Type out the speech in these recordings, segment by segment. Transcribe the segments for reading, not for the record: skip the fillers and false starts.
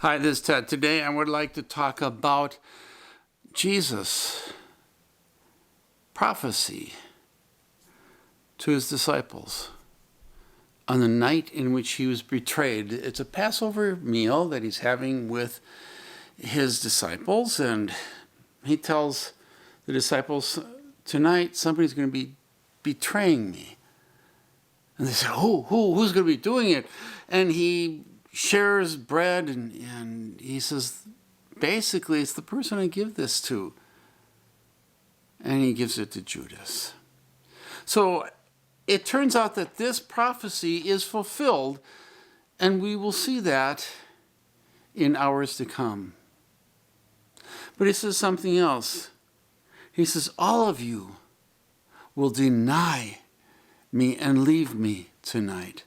Hi, this is Ted. Today I would like to talk about Jesus' prophecy to his disciples on the night in which he was betrayed. It's a Passover meal that he's having with his disciples, and he tells the disciples, tonight somebody's going to be betraying me. And they say, who's going to be doing it? And he shares bread, and he says, basically, it's the person I give this to. And he gives it to Judas. So it turns out that this prophecy is fulfilled, and we will see that in hours to come. But he says something else. He says, all of you will deny me and leave me tonight.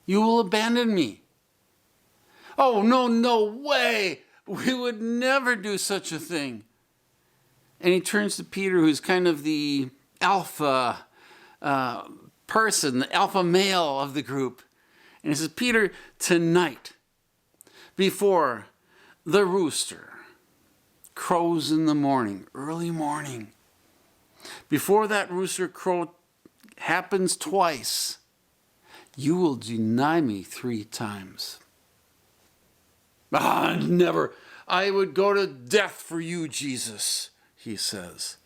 You will abandon me. Oh, no way. We would never do such a thing. And he turns to Peter, who's kind of the alpha person, the alpha male of the group. And he says, Peter, tonight, before the rooster crows in the morning, early morning, before that rooster crow happens twice, you will deny me 3 times. Never. I would go to death for you, Jesus, he says.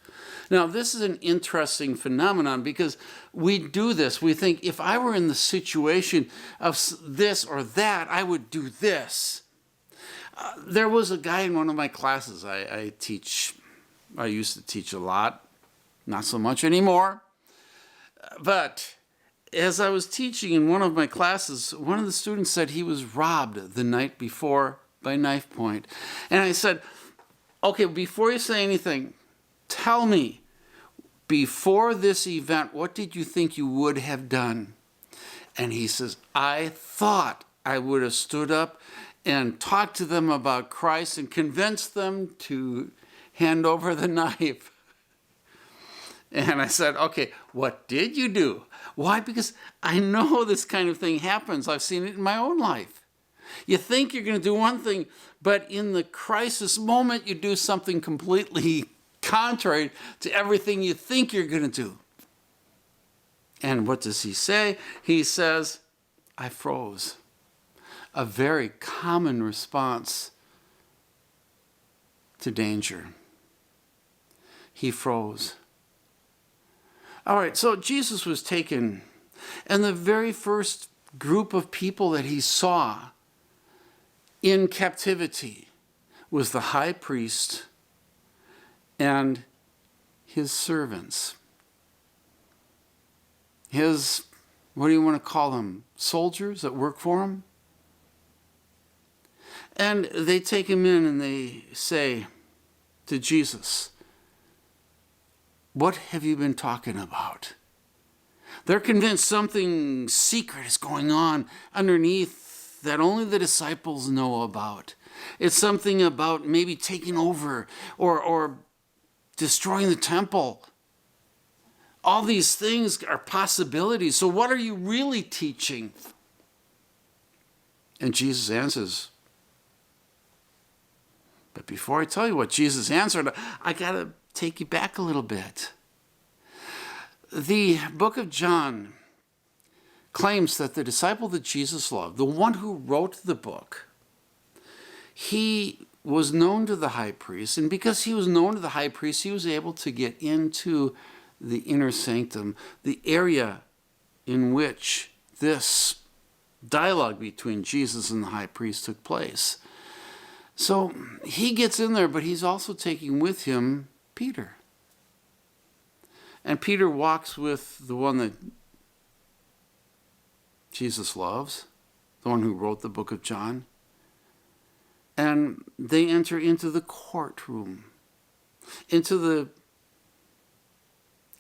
Now, this is an interesting phenomenon because we do this. We think, if I were in the situation of this or that, I would do this. There was a guy in one of my classes. I used to teach a lot, not so much anymore. But as I was teaching in one of my classes, one of the students said he was robbed the night before by knife point. And I said, okay, before you say anything, tell me, before this event, what did you think you would have done? And he says, I thought I would have stood up and talked to them about Christ and convinced them to hand over the knife. And I said, okay, what did you do? Why? Because I know this kind of thing happens. I've seen it in my own life. You think you're going to do one thing, but in the crisis moment, you do something completely contrary to everything you think you're going to do. And what does he say? He says, I froze. A very common response to danger. He froze. All right, so Jesus was taken, and the very first group of people that he saw in captivity was the high priest and his servants. His, what do you want to call them, soldiers that work for him? And they take him in and they say to Jesus, what have you been talking about? They're convinced something secret is going on underneath that only the disciples know about. It's something about maybe taking over or destroying the temple. All these things are possibilities. So what are you really teaching? And Jesus answers. But before I tell you what Jesus answered, I got to take you back a little bit. The book of John claims that the disciple that Jesus loved, the one who wrote the book, he was known to the high priest, and because he was known to the high priest, he was able to get into the inner sanctum, the area in which this dialogue between Jesus and the high priest took place. So he gets in there, but he's also taking with him Peter. And Peter walks with the one that Jesus loves, the one who wrote the book of John. And they enter into the courtroom, into the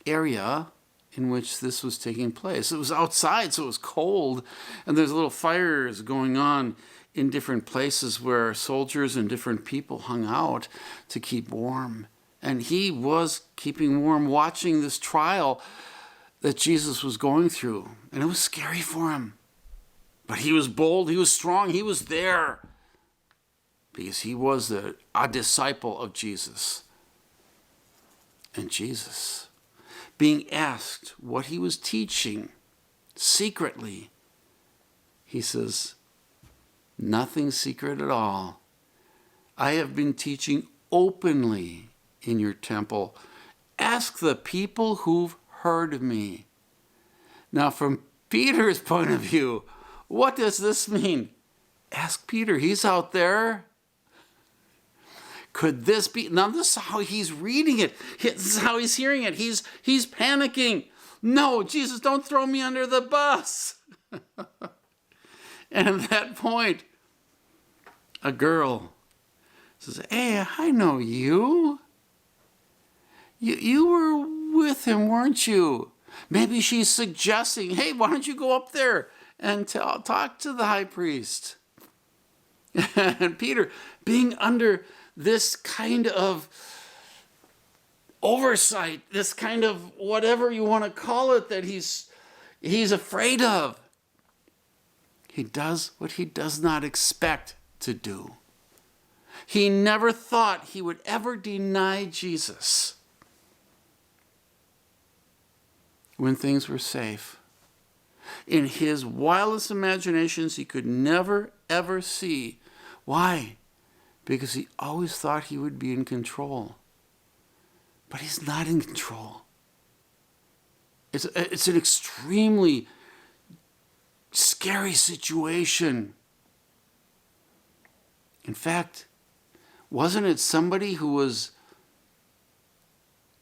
area in which this was taking place. It was outside, so it was cold, and there's little fires going on in different places where soldiers and different people hung out to keep warm. And he was keeping warm, watching this trial that Jesus was going through. And it was scary for him. But he was bold, he was strong, he was there. because he was a disciple of Jesus. And Jesus, being asked what he was teaching secretly, he says, nothing secret at all. I have been teaching openly in your temple. Ask the people who've heard me. Now, from Peter's point of view, what does this mean? Ask Peter. He's out there. Could this be? Now, this is how he's reading it. This is how he's hearing it. He's panicking. No, Jesus, don't throw me under the bus. And at that point, a girl says, hey, I know you. You were with him, weren't you? Maybe she's suggesting, hey, why don't you go up there and talk to the high priest? And Peter, being under this kind of oversight, this kind of whatever you want to call it that he's afraid of, he does what he does not expect to do. He never thought he would ever deny Jesus when things were safe. In his wildest imaginations, he could never, ever see. Why? Because he always thought he would be in control. But he's not in control. It's an extremely scary situation. In fact, wasn't it somebody who was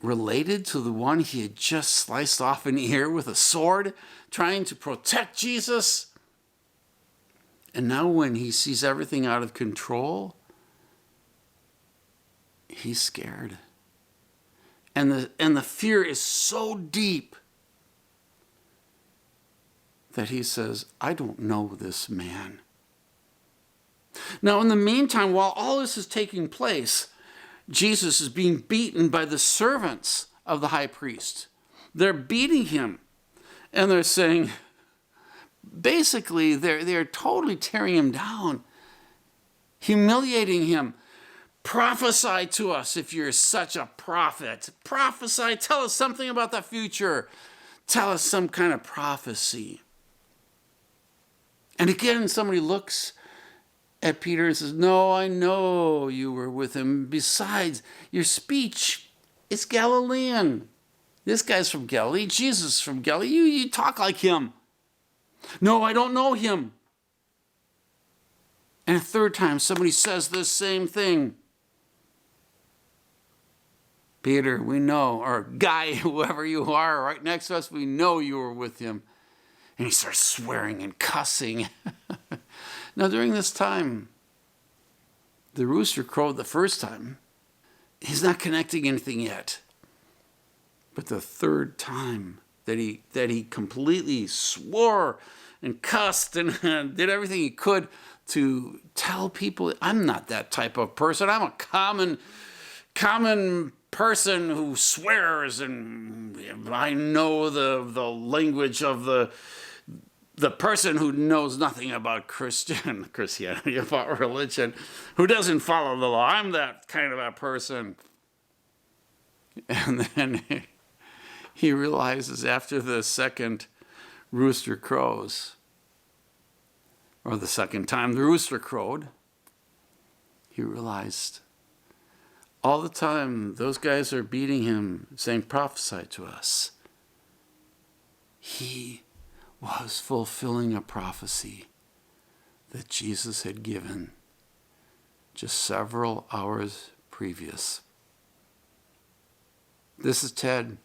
related to the one he had just sliced off an ear with a sword, trying to protect Jesus? And now when he sees everything out of control, he's scared. And the fear is so deep that he says, I don't know this man. Now, in the meantime, while all this is taking place, Jesus is being beaten by the servants of the high priest. They're beating him. And they're saying, basically, they're totally tearing him down, humiliating him. Prophesy to us if you're such a prophet. Prophesy, tell us something about the future. Tell us some kind of prophecy. And again, somebody looks at Peter and says, no, I know you were with him. Besides, your speech is Galilean. This guy's from Galilee. Jesus is from Galilee. You talk like him. No, I don't know him. And a third time, somebody says the same thing. Peter, we know, or Guy, whoever you are, right next to us, we know you were with him. And he starts swearing and cussing. Now, during this time, the rooster crowed the first time. He's not connecting anything yet. But the third time that he completely swore and cussed and did everything he could to tell people, I'm not that type of person. I'm a common person who swears, and I know the language of the person who knows nothing about Christianity, about religion, who doesn't follow the law. I'm that kind of a person. And then he realizes after the second rooster crows, or the second time the rooster crowed, he realized all the time those guys are beating him, saying, prophesy to us. He was fulfilling a prophecy that Jesus had given just several hours previous. This is Ted.